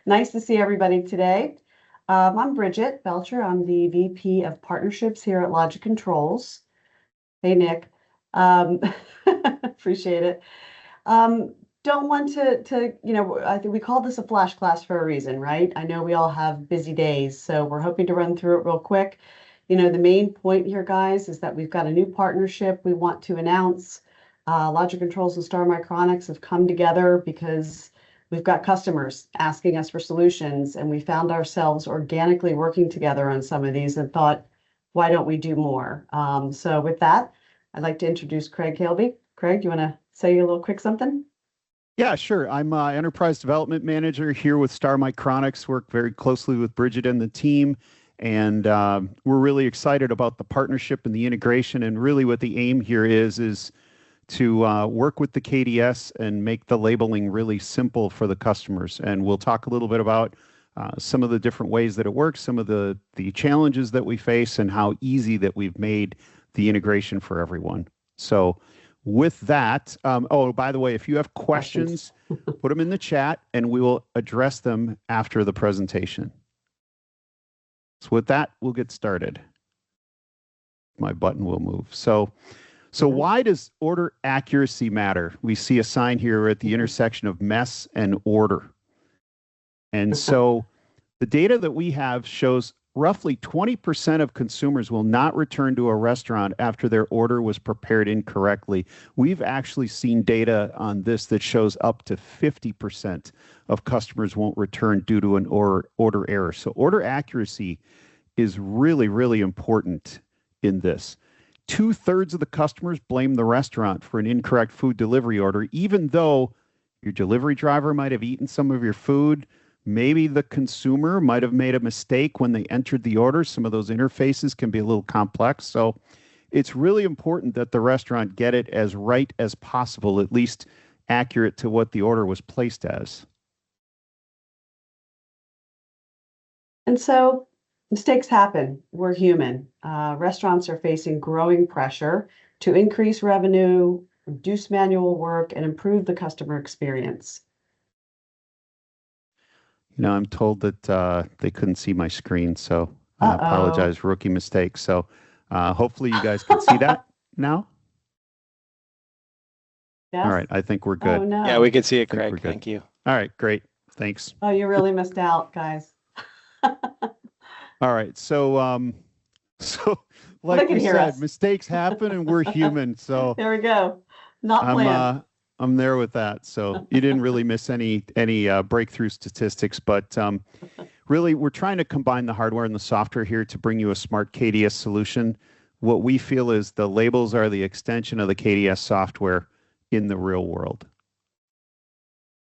Nice to see everybody today. I'm Bridget Belcher. I'm the VP of Partnerships here at Logic Controls. Hey, Nick. Um, appreciate it. Um, don't want I think we call this a flash class for a reason, right? I know we all have busy days, so we're hoping to run through it real quick. The main point here, guys, is that we've got a new partnership we want to announce. Logic Controls and Star Micronics have come together because we've got customers asking us for solutions, and we found ourselves organically working together on some of these and thought, why don't we do more? So with that, I'd like to introduce Craig Haleby. Craig, you want to say a little quick something? Yeah, sure. I'm Enterprise Development Manager here with Star Micronics, work very closely with Bridget and the team. And we're really excited about the partnership and the integration. And really what the aim here is to work with the KDS and make the labeling really simple for the customers. And we'll talk a little bit about some of the different ways that it works, some of the challenges that we face, and how easy that we've made the integration for everyone. So with that, oh, by the way, if you have questions, put them in the chat and we will address them after the presentation. So with that, we'll get started. My button will move. So why does order accuracy matter? We see a sign here at the intersection of mess and order. And so the data that we have shows roughly 20% of consumers will not return to a restaurant after their order was prepared incorrectly. We've actually seen data on this that shows up to 50% of customers won't return due to an order error. So order accuracy is really, really important in this. 2/3 of the customers blame the restaurant for an incorrect food delivery order, even though your delivery driver might have eaten some of your food. Maybe the consumer might have made a mistake when they entered the order. Some of those interfaces can be a little complex. So it's really important that the restaurant get it as right as possible, at least accurate to what the order was placed as. And so mistakes happen. We're human. Restaurants are facing growing pressure to increase revenue, reduce manual work, and improve the customer experience. I'm told that they couldn't see my screen, so I apologize, rookie mistake. So hopefully you guys can see that now. Yes? All right, I think we're good. Oh, no. Yeah, we can see it, Craig. Thank you. All right, great. Thanks. Oh, you really missed out, guys. All right, so like we said, mistakes happen and we're human. So there we go. Not planned. I'm there with that. So you didn't really miss any breakthrough statistics, but really we're trying to combine the hardware and the software here to bring you a smart KDS solution. What we feel is the labels are the extension of the KDS software in the real world.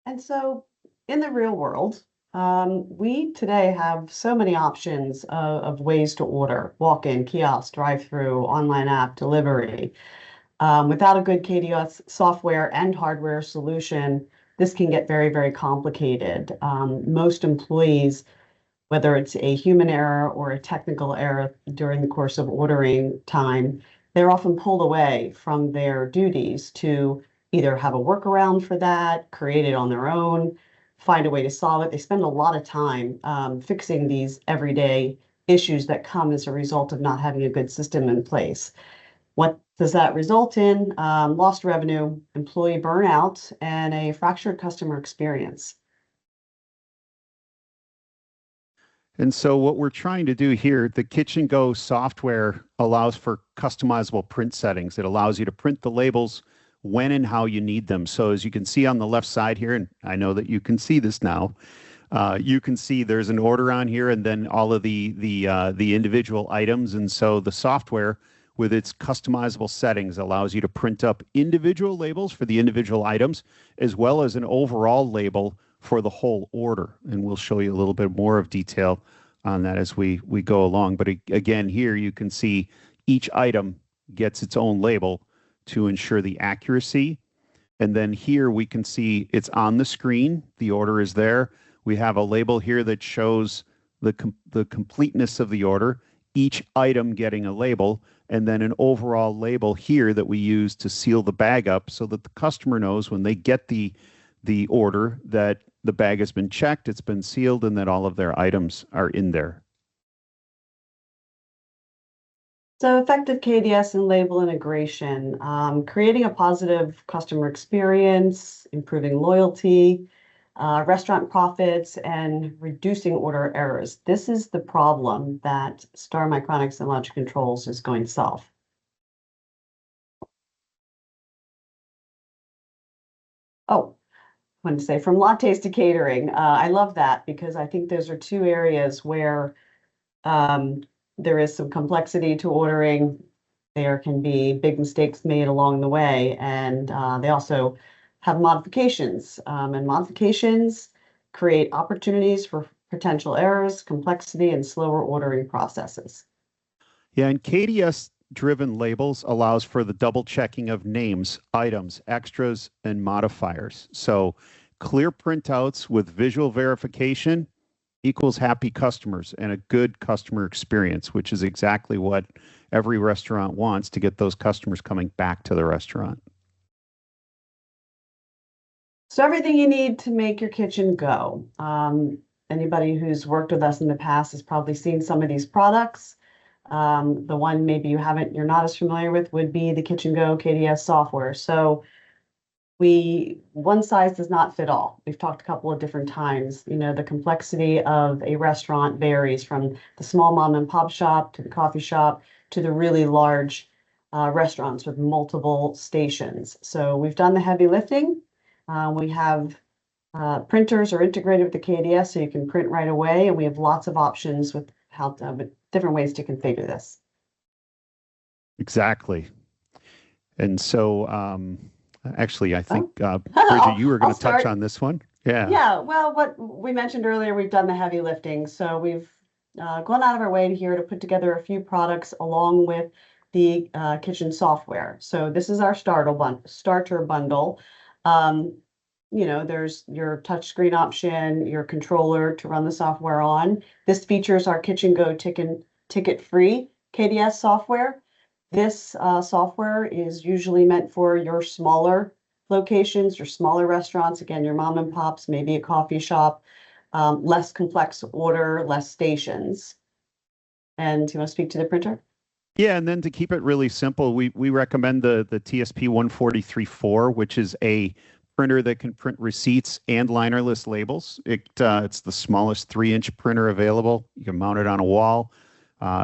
And so in the real world, we today have so many options of ways to order: walk-in, kiosk, drive-through, online app, delivery. Without a good KDS software and hardware solution, this can get very, very complicated. Most employees, whether it's a human error or a technical error during the course of ordering time, they're often pulled away from their duties to either have a workaround for that, create it on their own, find a way to solve it. They spend a lot of time fixing these everyday issues that come as a result of not having a good system in place. What does that result in? Lost revenue, employee burnout, and a fractured customer experience. And so what we're trying to do here, the Kitchen Go software allows for customizable print settings. It allows you to print the labels when and how you need them. So as you can see on the left side here, and I know that you can see this now, you can see there's an order on here and then all of the individual items. And so the software with its customizable settings allows you to print up individual labels for the individual items, as well as an overall label for the whole order. And we'll show you a little bit more of detail on that as we go along. But again, here you can see each item gets its own label to ensure the accuracy. And then here we can see it's on the screen. The order is there. We have a label here that shows the completeness of the order, each item getting a label, and then an overall label here that we use to seal the bag up so that the customer knows when they get the order that the bag has been checked, it's been sealed, and that all of their items are in there. So effective KDS and label integration, creating a positive customer experience, improving loyalty, restaurant profits, and reducing order errors. This is the problem that Star Micronics and Logic Controls is going to solve. Oh, I want to say from lattes to catering. I love that because I think those are two areas where there is some complexity to ordering. There can be big mistakes made along the way, and they also have modifications. And modifications create opportunities for potential errors, complexity, and slower ordering processes. Yeah, and KDS driven labels allows for the double checking of names, items, extras, and modifiers. So clear printouts with visual verification equals happy customers and a good customer experience, which is exactly what every restaurant wants to get those customers coming back to the restaurant. So everything you need to make your kitchen go. Anybody who's worked with us in the past has probably seen some of these products. The one maybe you're not as familiar with would be the Kitchen Go KDS software. So one size does not fit all. We've talked a couple of different times. You know, the complexity of a restaurant varies from the small mom and pop shop to the coffee shop to the really large restaurants with multiple stations. So we've done the heavy lifting. We have printers are integrated with the KDS, so you can print right away, and we have lots of options with different ways to configure this. Exactly. And so, actually, I think, Bridget, you were going to touch on this one. Yeah. Yeah. Well, what we mentioned earlier, we've done the heavy lifting. So we've gone out of our way here to put together a few products along with the kitchen software. So this is our starter bundle. You know, there's your touchscreen option, your controller to run the software on. This features our Kitchen Go ticket-free KDS software. This software is usually meant for your smaller locations, your smaller restaurants, again, your mom and pops, maybe a coffee shop, less complex order, less stations. And do you want to speak to the printer? Yeah, and then to keep it really simple, we recommend the TSP 143.4, which is a printer that can print receipts and linerless labels. It's the smallest 3-inch printer available. You can mount it on a wall.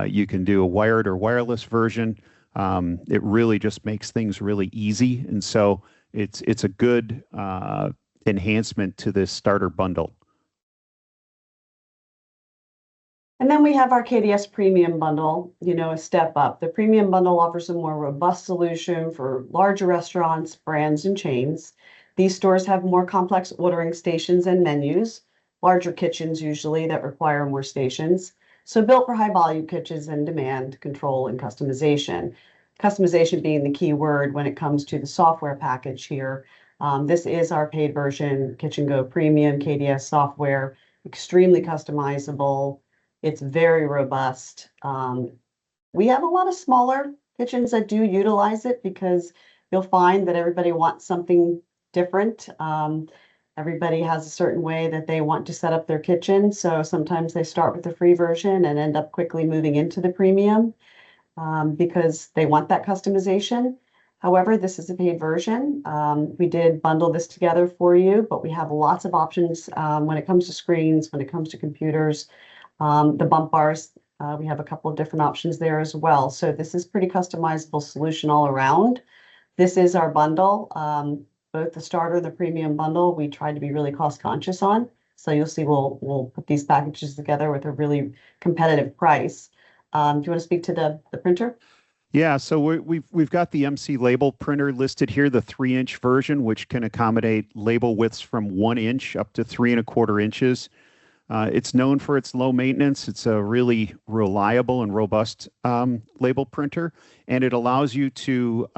You can do a wired or wireless version. It really just makes things really easy, and so it's a good enhancement to this starter bundle. And then we have our KDS Premium Bundle, you know, a step up. The Premium Bundle offers a more robust solution for larger restaurants, brands, and chains. These stores have more complex ordering stations and menus, larger kitchens usually that require more stations. So built for high volume kitchens and demand control and customization. Customization being the key word when it comes to the software package here. This is our paid version, Kitchen Go Premium KDS software, extremely customizable. It's very robust. We have a lot of smaller kitchens that do utilize it because you'll find that everybody wants something different. Everybody has a certain way that they want to set up their kitchen. So sometimes they start with the free version and end up quickly moving into the premium because they want that customization. However, this is a paid version. We did bundle this together for you, but we have lots of options when it comes to screens, when it comes to computers. The bump bars, we have a couple of different options there as well. So this is pretty customizable solution all around. This is our bundle. Both the starter and the premium bundle, we tried to be really cost conscious on. So you'll see we'll put these packages together with a really competitive price. Do you want to speak to the printer? Yeah, so we've got the MC label printer listed here, the 3-inch version, which can accommodate label widths from 1 inch up to 3¼ inches. It's known for its low maintenance. It's a really reliable and robust label printer, and it allows you to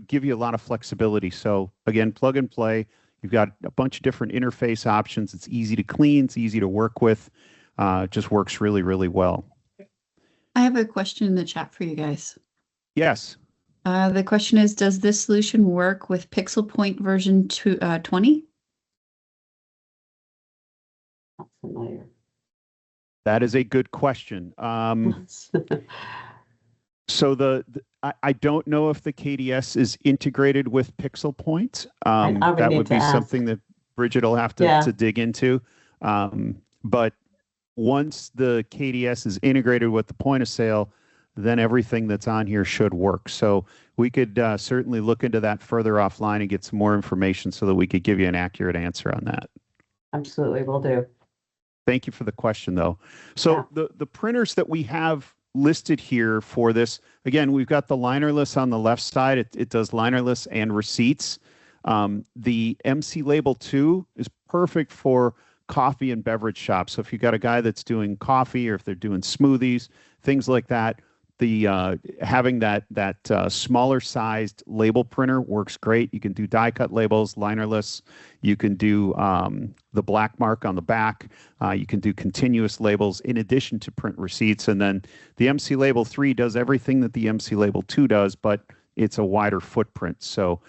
give you a lot of flexibility. So again, plug and play. You've got a bunch of different interface options. It's easy to clean. It's easy to work with. It just works really, really well. I have a question in the chat for you guys. Yes. The question is, does this solution work with Pixel Point version 20? familiar. That is a good question. So I don't know if the KDS is integrated with Pixel Point. I would That need would to be ask. something that Bridget will have to, Yeah. to dig into. But once the KDS is integrated with the point of sale, then everything that's on here should work. So we could certainly look into that further offline and get some more information so that we could give you an accurate answer on that. Absolutely, will do. Thank you for the question, though. So the printers that we have listed here for this, again, we've got the linerless on the left side. It does linerless and receipts. The MC Label 2 is perfect for coffee and beverage shops. So if you've got a guy that's doing coffee or if they're doing smoothies, things like that, the having that smaller sized label printer works great. You can do die cut labels, linerless. You can do the black mark on the back. You can do continuous labels in addition to print receipts. And then the MC Label 3 does everything that the MC Label 2 does, but it's a wider footprint. So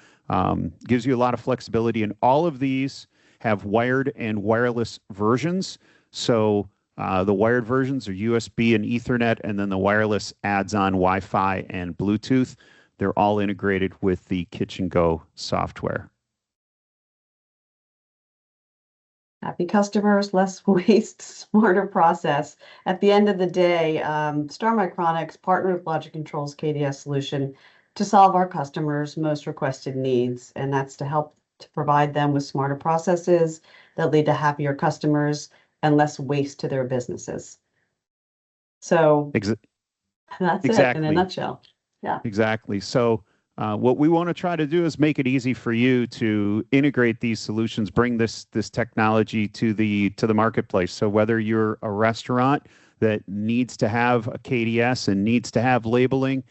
gives you a lot of flexibility. And all of these have wired and wireless versions. So the wired versions are USB and Ethernet, and then the wireless adds on Wi-Fi and Bluetooth. They're all integrated with the Kitchen Go software. Happy customers, less waste, smarter process. At the end of the day, Star Micronics partnered with Logic Control's KDS solution to solve our customers' most requested needs, and that's to help to provide them with smarter processes that lead to happier customers and less waste to their businesses. So that's it in a nutshell. Yeah. Exactly. So what we want to try to do is make it easy for you to integrate these solutions, bring this technology to the marketplace. So whether you're a restaurant that needs to have a KDS and needs to have labeling,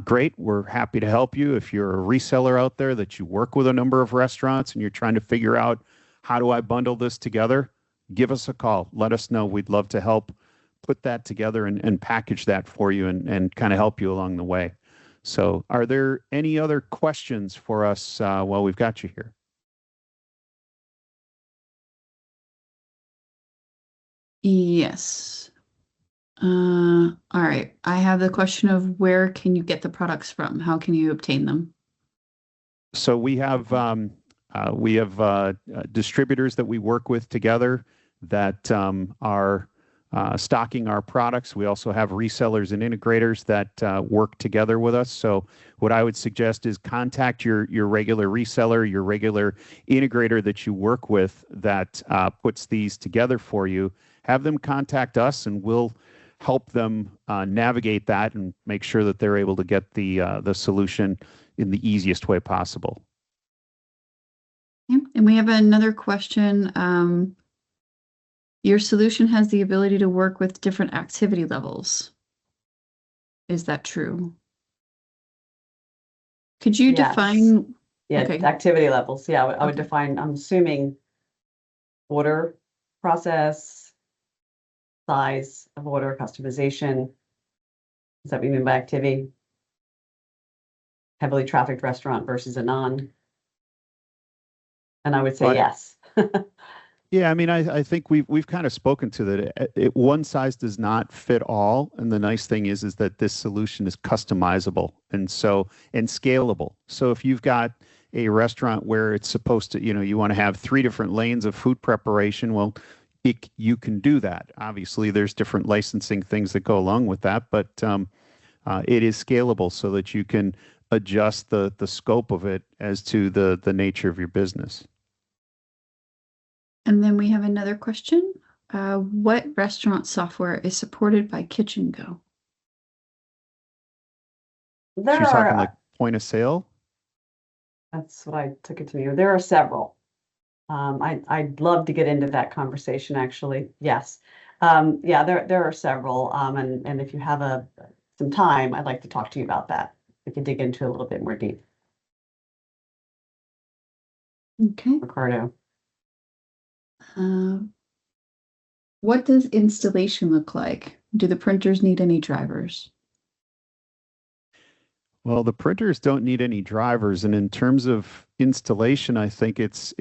great. We're happy to help you. If you're a reseller out there that you work with a number of restaurants and you're trying to figure out how do I bundle this together, give us a call. Let us know. We'd love to help put that together and package that for you and kind of help you along the way. So are there any other questions for us while we've got you here? Yes. All right. I have the question of where can you get the products from? How can you obtain them? So we have distributors that we work with together that are stocking our products. We also have resellers and integrators that work together with us. So what I would suggest is contact your regular reseller, your regular integrator that you work with that puts these together for you. Have them contact us, and we'll help them navigate that and make sure that they're able to get the solution in the easiest way possible. Okay. And we have another question. Your solution has the ability to work with different activity levels. Is that true? Could you define? Yeah, okay. Activity levels. Yeah, I would define, I'm assuming order, process, size of order, customization. Is that what you mean by activity? Heavily trafficked restaurant versus a non? And I would say yes. Yeah, I mean, I think we've kind of spoken to that. One size does not fit all, and the nice thing is that this solution is customizable and scalable. So if you've got a restaurant where it's supposed to, you want to have 3 different lanes of food preparation, well, you can do that. Obviously, there's different licensing things that go along with that, but it is scalable so that you can adjust the scope of it as to the nature of your business. And then we have another question. What restaurant software is supported by Kitchen Go? She's talking like point of sale? That's what I took it to mean. There are several. I'd love to get into that conversation, actually. Yes. Yeah, there are several. And if you have some time, I'd like to talk to you about that. We can dig into a little bit more deep. Okay. Ricardo. What does installation look like? Do the printers need any drivers? Well, the printers don't need any drivers, and in terms of installation, I think it's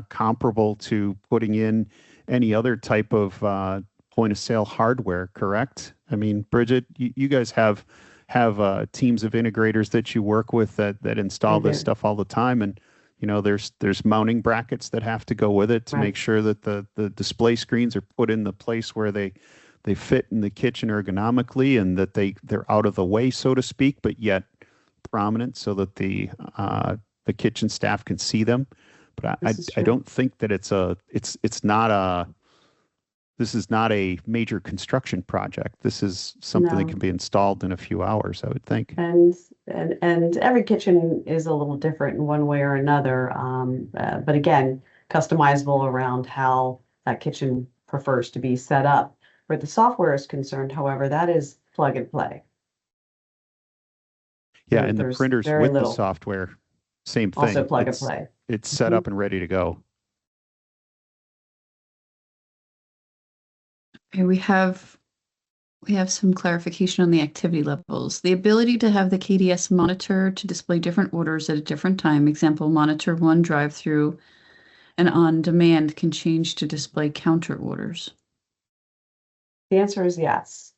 comparable to putting in any other type of point of sale hardware, correct? I mean, Bridget, you guys have teams of integrators that you work with that install We this do. stuff all the time, and there's mounting brackets that have to go with it to Right. make sure that the display screens are put in the place where they fit in the kitchen ergonomically, and that they're out of the way, so to speak, but yet prominent so that the kitchen staff can see them. But This is I true. don't think that it's not a this is not a major construction project. This is something that No. can be installed in a few hours, I would think. And every kitchen is a little different in one way or another. But again, customizable around how that kitchen prefers to be set up. Where the software is concerned, however, that is plug and play. Yeah, and the There's printers very with the little. software, same Also thing. plug and play. It's set Mhm. up and ready to go. Okay, we have some clarification on the activity levels. The ability to have the KDS monitor to display different orders at a different time. Example, monitor 1 drive-through and on demand can change to display counter orders. The answer is yes.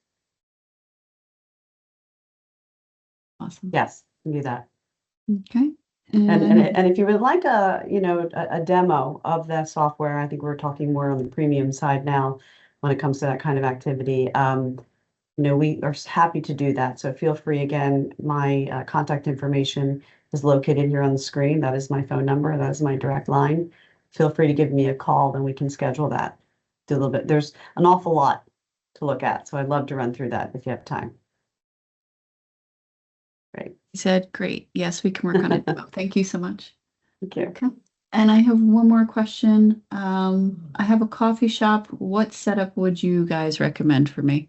Awesome. Yes, we can do that. Okay. And if you would like a demo of that software, I think we're talking more on the premium side now when it comes to that kind of activity. We are happy to do that. So feel free. Again, my contact information is located here on the screen. That is my phone number. That is my direct line. Feel free to give me a call, then we can schedule that. Do a little bit. There's an awful lot to look at, so I'd love to run through that if you have time. Great. He said, great. Yes, we can work on it. Thank you so much. Thank you. Okay. And I have one more question. I have a coffee shop. What setup would you guys recommend for me?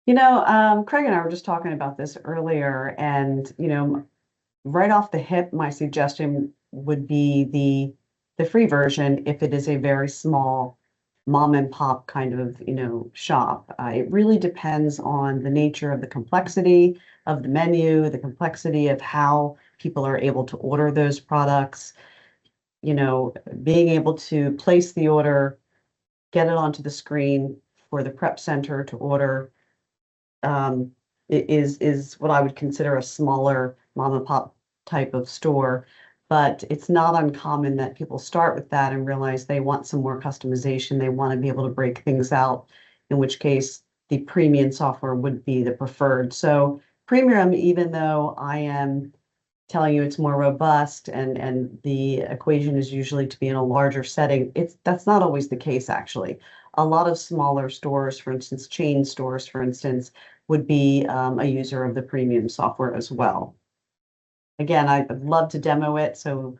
Craig and I were just talking about this earlier, and right off the hip, my suggestion would be the free version if it is a very small mom and pop kind of shop. It really depends on the nature of the complexity of the menu, the complexity of how people are able to order those products. Being able to place the order, get it onto the screen for the prep center to order is what I would consider a smaller mom and pop type of store. But it's not uncommon that people start with that and realize they want some more customization. They want to be able to break things out, in which case the premium software would be the preferred. So premium, even though I am telling you it's more robust and the equation is usually to be in a larger setting, that's not always the case, actually. A lot of smaller stores, for instance, chain stores, for instance, would be a user of the premium software as well. Again, I'd love to demo it so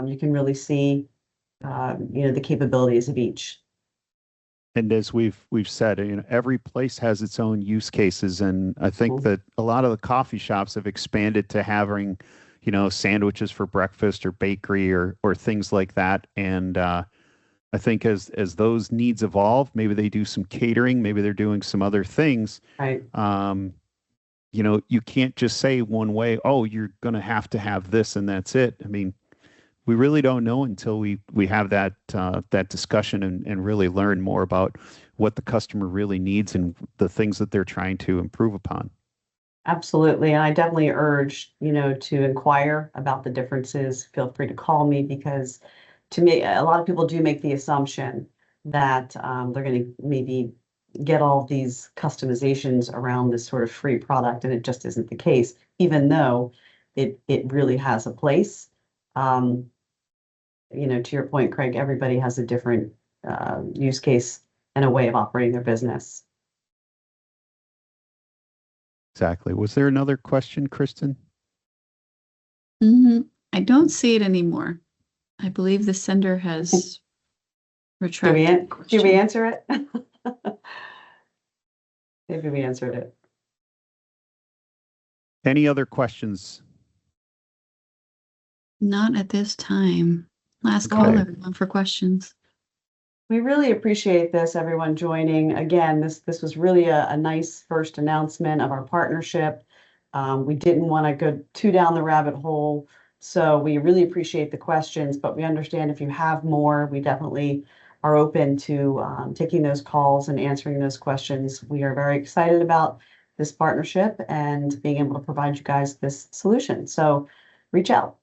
you can really see the capabilities of each. And as we've said, every place has its own use cases, and I think Mhm. that a lot of the coffee shops have expanded to having, sandwiches for breakfast or bakery or things like that. And I think as those needs evolve, maybe they do some catering, maybe they're doing some other things. Right. You can't just say one way, oh, you're going to have this and that's it. I mean, we really don't know until we have that discussion and really learn more about what the customer really needs and the things that they're trying to improve upon. Absolutely. And I definitely urge, to inquire about the differences. Feel free to call me, because to me, a lot of people do make the assumption that they're going to maybe get all of these customizations around this sort of free product, and it just isn't the case, even though it really has a place. To your point, Craig, everybody has a different use case and a way of operating their business. Exactly. Was there another question, Kristen? I don't see it anymore. I believe the sender has retracted the Did question. we answer it? Maybe we answered it. Any other questions? Not at this time. Last Okay. call, everyone, for questions. We really appreciate this, everyone joining. Again, this was really a nice first announcement of our partnership. We didn't want to go too down the rabbit hole, So we really appreciate the questions, but we understand if you have more, we definitely are open to taking those calls and answering those questions. We are very excited about this partnership and being able to provide you guys this solution. So reach out.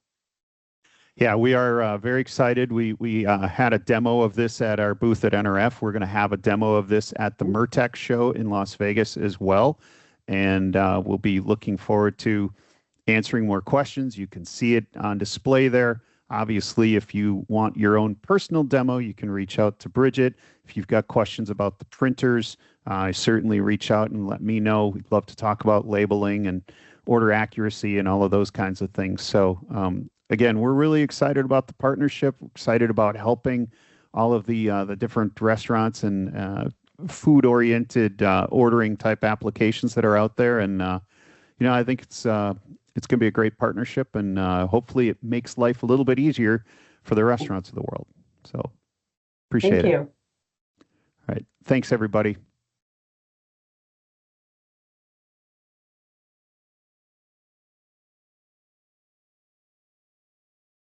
Yeah, we are very excited. We had a demo of this at our booth at NRF. We're going to have a demo of this at the Mertech show in Las Vegas as well. And we'll be looking forward to answering more questions. You can see it on display there. Obviously, if you want your own personal demo, you can reach out to Bridget. If you've got questions about the printers, certainly reach out and let me know. We'd love to talk about labeling and order accuracy and all of those kinds of things. So again, we're really excited about the partnership, excited about helping all of the different restaurants and food-oriented ordering type applications that are out there. And I think it's going to be a great partnership, and hopefully it makes life a little bit easier for the restaurants of the world. So appreciate it. Thank you. All right. Thanks, everybody.